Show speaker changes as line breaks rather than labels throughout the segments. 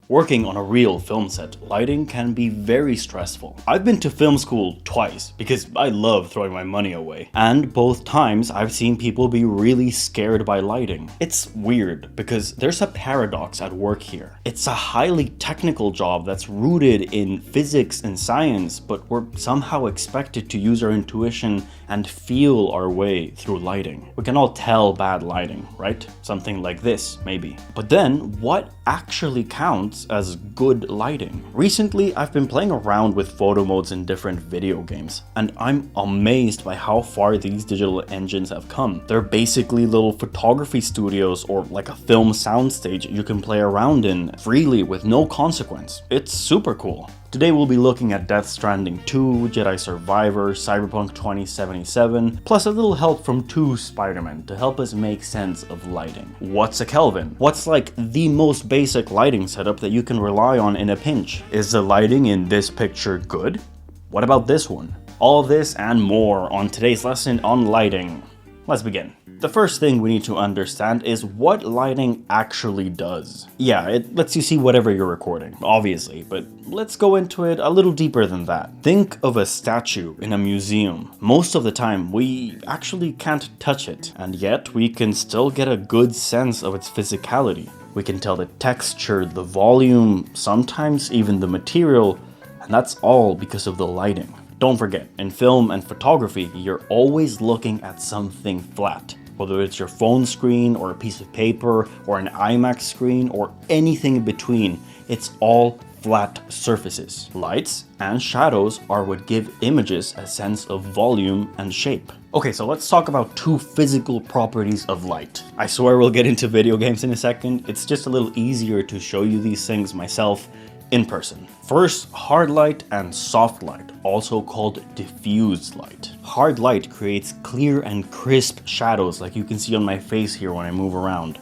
Working on a real film set, lighting can be very stressful. I've been to film school twice because I love throwing my money away, and both times I've seen people be really scared by lighting. It's weird because there's a paradox at work here. It's a highly technical job that's rooted in physics and science, but we're somehow expected to use our intuition and feel our way through lighting. We can all tell bad lighting, right? Something like this, maybe. But then, what actually counts as good lighting? Recently, I've been playing around with photo modes in different video games, and I'm amazed by how far these digital engines have come. They're basically little photography studios or like a film soundstage you can play around in freely with no consequence. It's super cool. Today we'll be looking at Death Stranding 2, Jedi Survivor, Cyberpunk 2077, plus a little help from 2 Spider-Man to help us make sense of lighting. What's a Kelvin? What's like the most basic lighting setup that you can rely on in a pinch? Is the lighting in this picture good? What about this one? All this and more on today's lesson on lighting. Let's begin. The first thing we need to understand is what lighting actually does. Yeah, it lets you see whatever you're recording, obviously, but let's go into it a little deeper than that. Think of a statue in a museum. Most of the time, we actually can't touch it, and yet we can still get a good sense of its physicality. We can tell the texture, the volume, sometimes even the material, and that's all because of the lighting. Don't forget, in film and photography, you're always looking at something flat. Whether it's your phone screen or a piece of paper or an IMAX screen or anything in between, it's all flat surfaces. Lights and shadows are what give images a sense of volume and shape. Okay, so let's talk about 2 physical properties of light. I swear we'll get into video games in a second. It's just a little easier to show you these things myself in person. First, hard light and soft light, also called diffused light. Hard light creates clear and crisp shadows like you can see on my face here when I move around.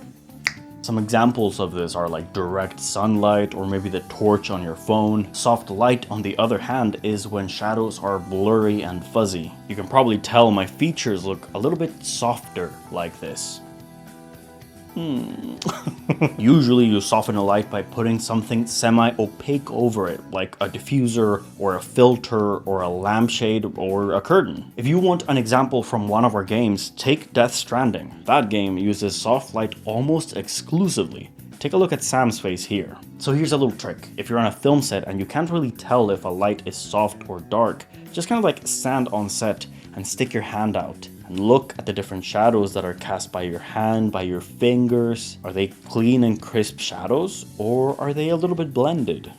Some examples of this are like direct sunlight or maybe the torch on your phone. Soft light, on the other hand, is when shadows are blurry and fuzzy. You can probably tell my features look a little bit softer like this. Usually you soften a light by putting something semi-opaque over it, like a diffuser or a filter or a lampshade or a curtain. If you want an example from one of our games, take Death Stranding. That game uses soft light almost exclusively. Take a look at Sam's face here. So here's a little trick. If you're on a film set and you can't really tell if a light is soft or dark, just kind of like stand on set and stick your hand out and look at the different shadows that are cast by your hand, by your fingers. Are they clean and crisp shadows, or are they a little bit blended?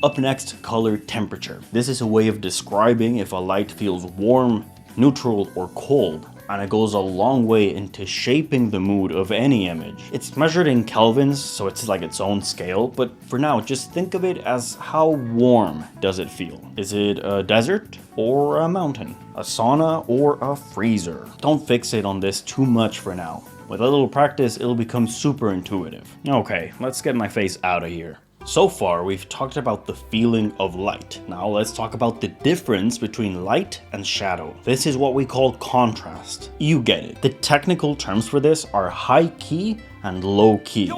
Up next, color temperature. This is a way of describing if a light feels warm, neutral, or cold, and it goes a long way into shaping the mood of any image. It's measured in kelvins, so it's like its own scale, but for now, just think of it as how warm does it feel? Is it a desert or a mountain? A sauna or a freezer? Don't fixate on this too much for now. With a little practice, it'll become super intuitive. Okay, let's get my face out of here. So far, we've talked about the feeling of light. Now let's talk about the difference between light and shadow. This is what we call contrast. You get it. The technical terms for this are high key and low key.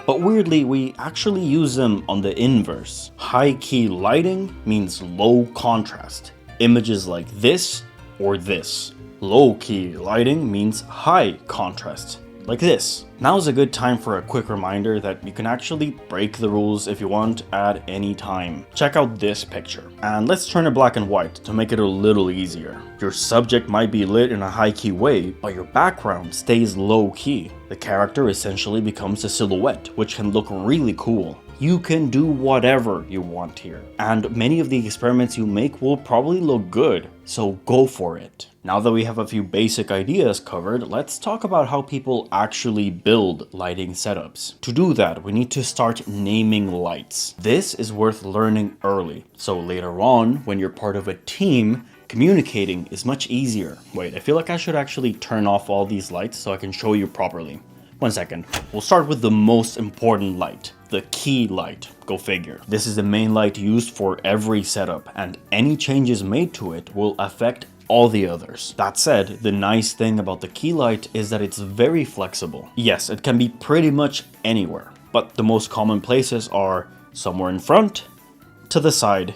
But weirdly, we actually use them on the inverse. High key lighting means low contrast. Images like this or this. Low key lighting means high contrast, like this. Now's a good time for a quick reminder that you can actually break the rules if you want at any time. Check out this picture, and let's turn it black and white to make it a little easier. Your subject might be lit in a high-key way, but your background stays low-key. The character essentially becomes a silhouette, which can look really cool. You can do whatever you want here, and many of the experiments you make will probably look good, so go for it. Now that we have a few basic ideas covered, let's talk about how people actually build lighting setups. To do that, we need to start naming lights. This is worth learning early, so later on, when you're part of a team, communicating is much easier. Wait, I feel like I should actually turn off all these lights so I can show you properly. One second. We'll start with the most important light, the key light. Go figure. This is the main light used for every setup, and any changes made to it will affect all the others. That said, the nice thing about the key light is that it's very flexible. Yes, it can be pretty much anywhere, but the most common places are somewhere in front, to the side,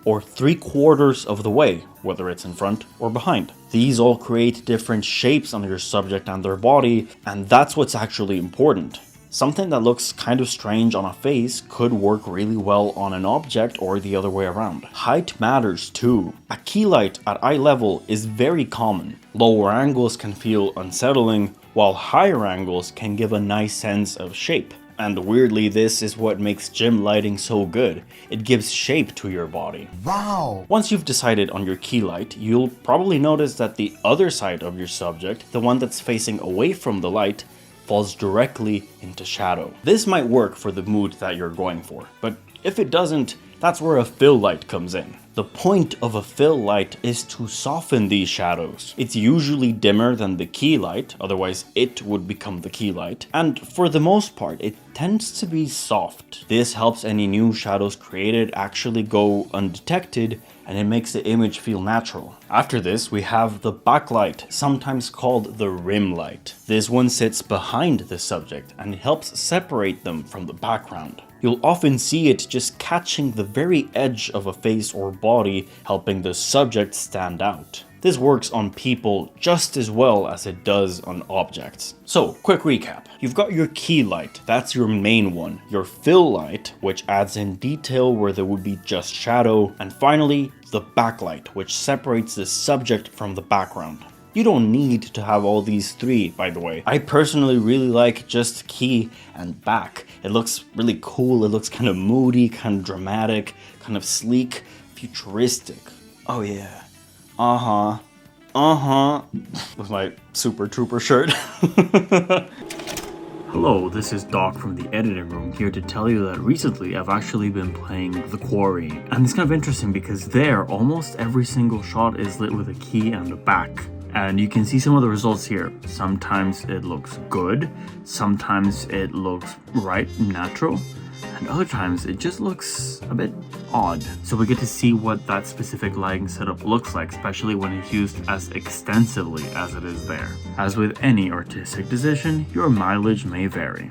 or 3/4 of the way, whether it's in front or behind. These all create different shapes on your subject and their body, and that's what's actually important. Something that looks kind of strange on a face could work really well on an object or the other way around. Height matters too. A key light at eye level is very common. Lower angles can feel unsettling, while higher angles can give a nice sense of shape. And weirdly, this is what makes gym lighting so good. It gives shape to your body.
Wow!
Once you've decided on your key light, you'll probably notice that the other side of your subject, the one that's facing away from the light, falls directly into shadow. This might work for the mood that you're going for, but if it doesn't, that's where a fill light comes in. The point of a fill light is to soften these shadows. It's usually dimmer than the key light, otherwise it would become the key light, and for the most part it tends to be soft. This helps any new shadows created actually go undetected, and it makes the image feel natural. After this, we have the backlight, sometimes called the rim light. This one sits behind the subject and helps separate them from the background. You'll often see it just catching the very edge of a face or body, helping the subject stand out. This works on people just as well as it does on objects. So, quick recap. You've got your key light, that's your main one. Your fill light, which adds in detail where there would be just shadow. And finally, the backlight, which separates the subject from the background. You don't need to have all these three, by the way. I personally really like just key and back. It looks really cool, it looks kind of moody, kind of dramatic, kind of sleek, futuristic. Oh yeah. With my Super Trooper shirt. Hello, this is Doc from the editing room, here to tell you that recently I've actually been playing The Quarry. And it's kind of interesting because there, almost every single shot is lit with a key and a back. And you can see some of the results here. Sometimes it looks good, sometimes it looks right, natural, and other times it just looks a bit odd. So we get to see what that specific lighting setup looks like, especially when it's used as extensively as it is there. As with any artistic decision, your mileage may vary.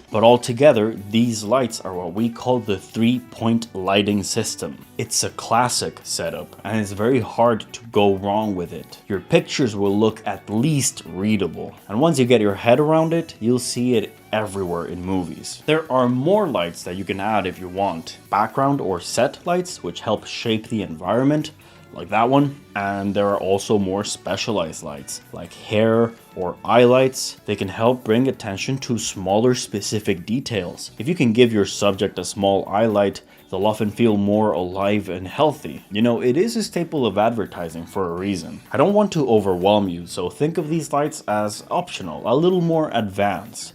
But altogether, these lights are what we call the 3-point lighting system. It's a classic setup, and it's very hard to go wrong with it. Your pictures will look at least readable, and once you get your head around it, you'll see it everywhere in movies. There are more lights that you can add if you want. Background or set lights, which help shape the environment, like that one. And there are also more specialized lights, like hair or eye lights. They can help bring attention to smaller specific details. If you can give your subject a small eye light, they'll often feel more alive and healthy. You know, it is a staple of advertising for a reason. I don't want to overwhelm you, so think of these lights as optional, a little more advanced.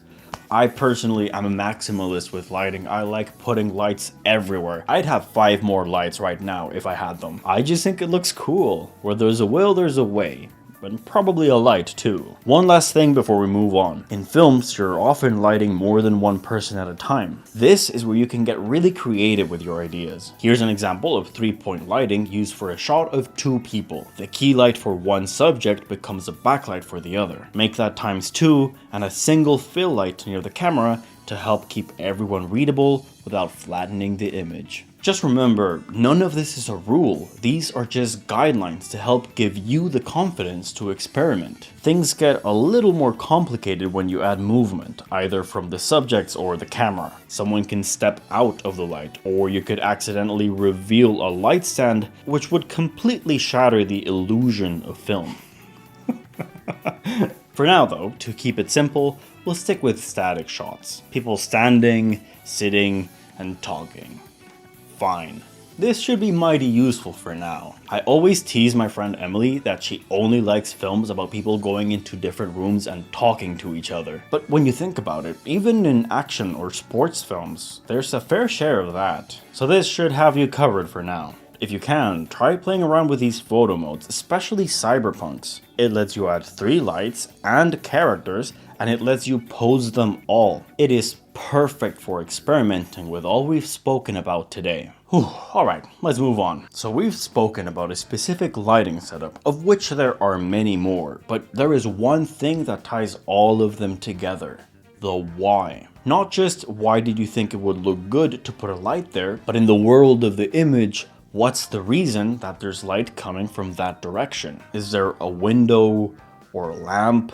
I personally am a maximalist with lighting. I like putting lights everywhere. I'd have 5 more lights right now if I had them. I just think it looks cool. Where there's a will, there's a way. But probably a light too. One last thing before we move on. In films, you're often lighting more than one person at a time. This is where you can get really creative with your ideas. Here's an example of 3-point lighting used for a shot of 2 people. The key light for one subject becomes a backlight for the other. Make that ×2 and a single fill light near the camera to help keep everyone readable without flattening the image. Just remember, none of this is a rule. These are just guidelines to help give you the confidence to experiment. Things get a little more complicated when you add movement, either from the subjects or the camera. Someone can step out of the light, or you could accidentally reveal a light stand, which would completely shatter the illusion of film. For now though, to keep it simple, we'll stick with static shots. People standing, sitting, and talking. Fine. This should be mighty useful for now. I always tease my friend Emily that she only likes films about people going into different rooms and talking to each other. But when you think about it, even in action or sports films, there's a fair share of that. So this should have you covered for now. If you can, try playing around with these photo modes, especially Cyberpunk's. It lets you add 3 lights and characters, and it lets you pose them all. It is perfect for experimenting with all we've spoken about today. Alright, let's move on. So we've spoken about a specific lighting setup, of which there are many more, but there is one thing that ties all of them together: the why. Not just why did you think it would look good to put a light there, but in the world of the image, what's the reason that there's light coming from that direction? Is there a window or a lamp,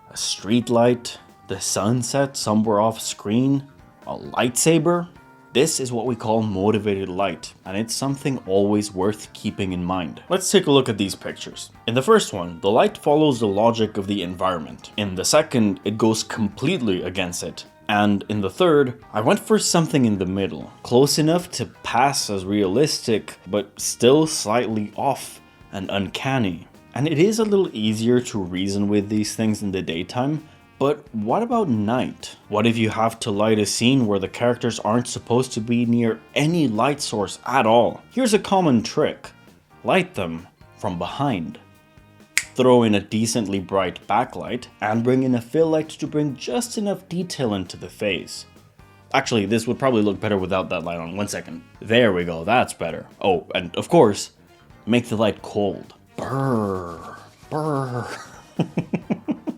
a street light, the sunset somewhere off screen, a lightsaber? This is what we call motivated light, and it's something always worth keeping in mind. Let's take a look at these pictures. In the first one, the light follows the logic of the environment. In the second, it goes completely against it. And in the third, I went for something in the middle, close enough to pass as realistic, but still slightly off and uncanny. And it is a little easier to reason with these things in the daytime, but what about night? What if you have to light a scene where the characters aren't supposed to be near any light source at all? Here's a common trick. Light them from behind. Throw in a decently bright backlight and bring in a fill light to bring just enough detail into the face. Actually, this would probably look better without that light on. 1 second. There we go, that's better. Oh, and of course, make the light cold. Brrr, brrr.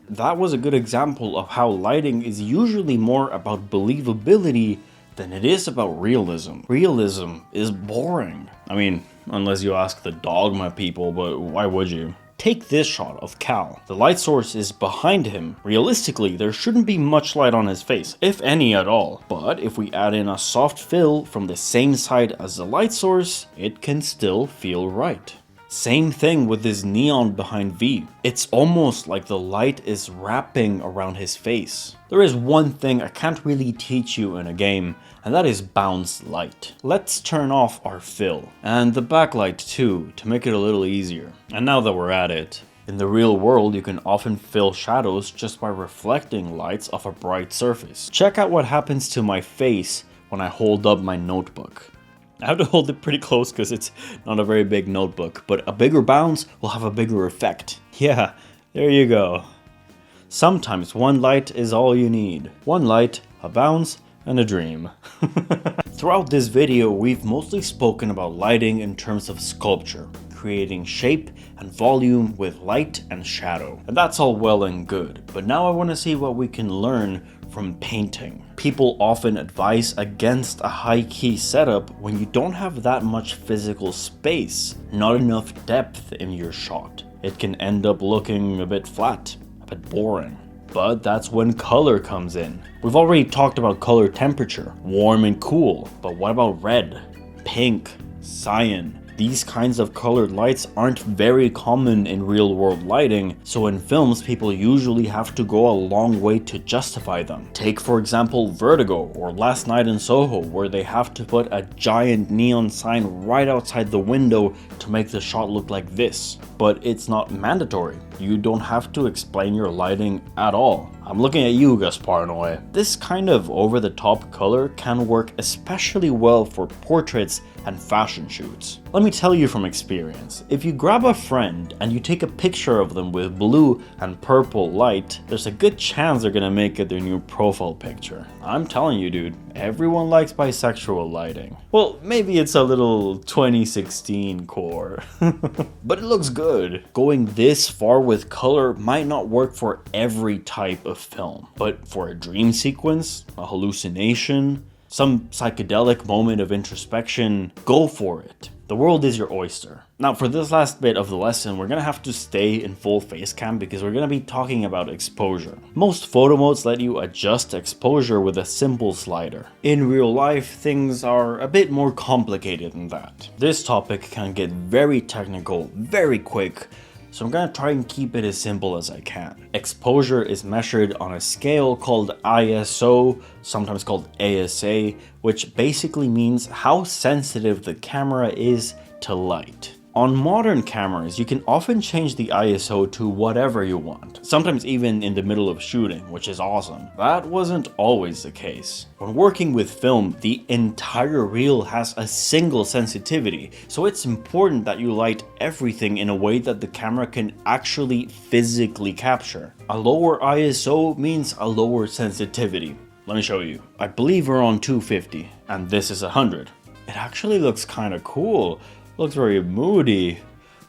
That was a good example of how lighting is usually more about believability than it is about realism. Realism is boring. I mean, unless you ask the Dogma people, but why would you? Take this shot of Cal. The light source is behind him. Realistically, there shouldn't be much light on his face, if any at all. But if we add in a soft fill from the same side as the light source, it can still feel right. Same thing with this neon behind V. It's almost like the light is wrapping around his face. There is one thing I can't really teach you in a game, and that is bounce light. Let's turn off our fill, and the backlight too, to make it a little easier. And now that we're at it, in the real world you can often fill shadows just by reflecting lights off a bright surface. Check out what happens to my face when I hold up my notebook. I have to hold it pretty close because it's not a very big notebook, but a bigger bounce will have a bigger effect. Yeah, there you go. Sometimes one light is all you need. One light, a bounce, and a dream. Throughout this video, we've mostly spoken about lighting in terms of sculpture, creating shape and volume with light and shadow. And that's all well and good, but now I want to see what we can learn from painting. People often advise against a high-key setup when you don't have that much physical space, not enough depth in your shot. It can end up looking a bit flat, a bit boring. But that's when color comes in. We've already talked about color temperature, warm and cool, but what about red, pink, cyan? These kinds of colored lights aren't very common in real-world lighting, so in films people usually have to go a long way to justify them. Take for example Vertigo or Last Night in Soho, where they have to put a giant neon sign right outside the window to make the shot look like this. But it's not mandatory. You don't have to explain your lighting at all. I'm looking at you, Gasparnoy. This kind of over-the-top color can work especially well for portraits and fashion shoots. Let me tell you from experience, if you grab a friend and you take a picture of them with blue and purple light, there's a good chance they're gonna make it their new profile picture. I'm telling you, dude, everyone likes bisexual lighting. Well, maybe it's a little 2016 core, but it looks good. Going this far with color might not work for every type of film, but for a dream sequence, a hallucination, some psychedelic moment of introspection, go for it. The world is your oyster. Now for this last bit of the lesson, we're gonna have to stay in full face cam because we're gonna be talking about exposure. Most photo modes let you adjust exposure with a simple slider. In real life, things are a bit more complicated than that. This topic can get very technical, very quick, so I'm gonna try and keep it as simple as I can. Exposure is measured on a scale called ISO, sometimes called ASA, which basically means how sensitive the camera is to light. On modern cameras, you can often change the ISO to whatever you want, sometimes even in the middle of shooting, which is awesome. That wasn't always the case. When working with film, the entire reel has a single sensitivity, so it's important that you light everything in a way that the camera can actually physically capture. A lower ISO means a lower sensitivity. Let me show you. I believe we're on 250, and this is 100. It actually looks kind of cool. Looks very moody.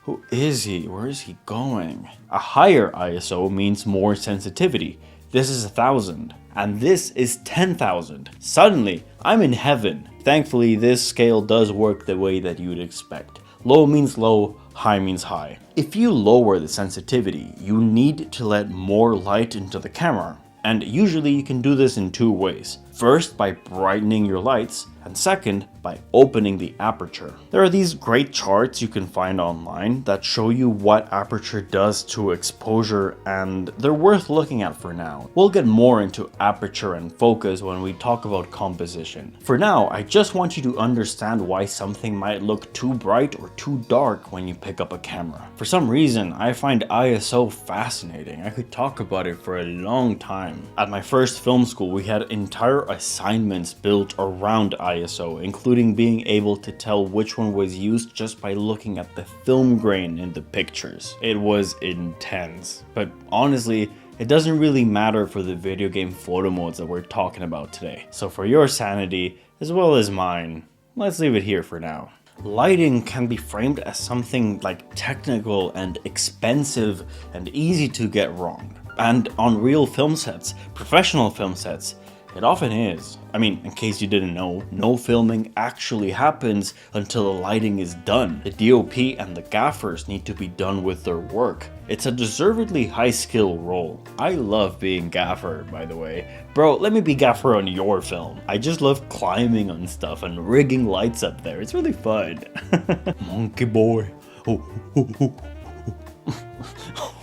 Who is he? Where is he going? A higher ISO means more sensitivity. This is 1000. and this is 10,000. Suddenly, I'm in heaven. Thankfully, this scale does work the way that you'd expect. Low means low, high means high. If you lower the sensitivity, you need to let more light into the camera. And usually you can do this in two ways. First, by brightening your lights, and second, by opening the aperture. There are these great charts you can find online that show you what aperture does to exposure, and they're worth looking at for now. We'll get more into aperture and focus when we talk about composition. For now, I just want you to understand why something might look too bright or too dark when you pick up a camera. For some reason, I find ISO fascinating. I could talk about it for a long time. At my first film school, we had entire assignments built around ISO, including being able to tell which one was used just by looking at the film grain in the pictures. It was intense. But honestly, it doesn't really matter for the video game photo modes that we're talking about today. So for your sanity, as well as mine, let's leave it here for now. Lighting can be framed as something like technical and expensive and easy to get wrong. And on real film sets, professional film sets, it often is. I mean, in case you didn't know, no filming actually happens until the lighting is done. The DOP and the gaffers need to be done with their work. It's a deservedly high skill role. I love being gaffer, by the way. Bro, let me be gaffer on your film. I just love climbing on stuff and rigging lights up there. It's really fun. Monkey boy.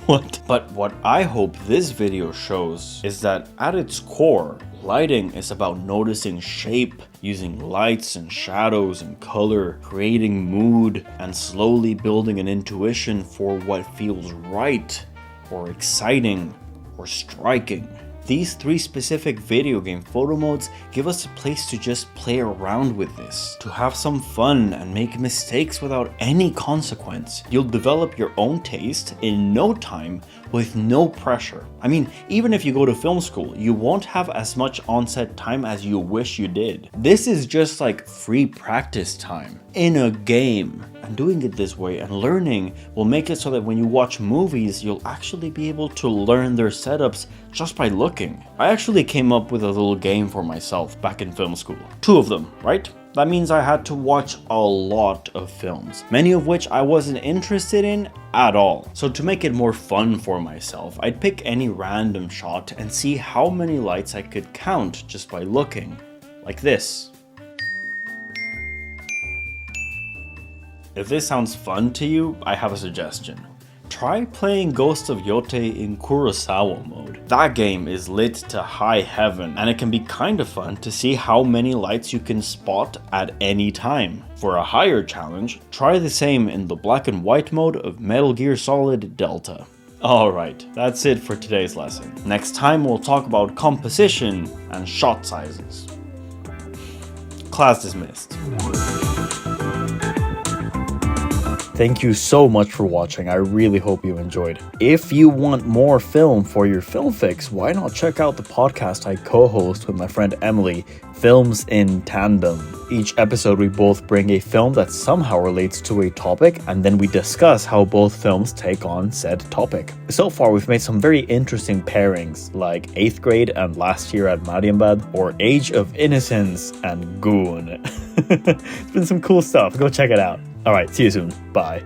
What? But what I hope this video shows is that at its core, lighting is about noticing shape, using lights and shadows and color, creating mood, and slowly building an intuition for what feels right, or exciting, or striking. These three specific video game photo modes give us a place to just play around with this, to have some fun and make mistakes without any consequence. You'll develop your own taste in no time with no pressure. I mean, even if you go to film school, you won't have as much on-set time as you wish you did. This is just like free practice time in a game. And doing it this way and learning will make it so that when you watch movies, you'll actually be able to learn their setups just by looking. I actually came up with a little game for myself back in film school. 2 of them, right? That means I had to watch a lot of films, many of which I wasn't interested in at all. So to make it more fun for myself, I'd pick any random shot and see how many lights I could count just by looking. Like this. If this sounds fun to you, I have a suggestion. Try playing Ghost of Yote in Kurosawa mode. That game is lit to high heaven, and it can be kinda fun to see how many lights you can spot at any time. For a higher challenge, try the same in the black and white mode of Metal Gear Solid Delta. Alright, that's it for today's lesson. Next time we'll talk about composition and shot sizes. Class dismissed. Thank you so much for watching. I really hope you enjoyed. If you want more film for your film fix, why not check out the podcast I co-host with my friend Emily, Films in Tandem. Each episode we both bring a film that somehow relates to a topic, and then we discuss how both films take on said topic. So far we've made some very interesting pairings, like 8th grade and Last Year at Marienbad, or Age of Innocence and Goon. It's been some cool stuff. Go check it out. Alright, see you soon. Bye.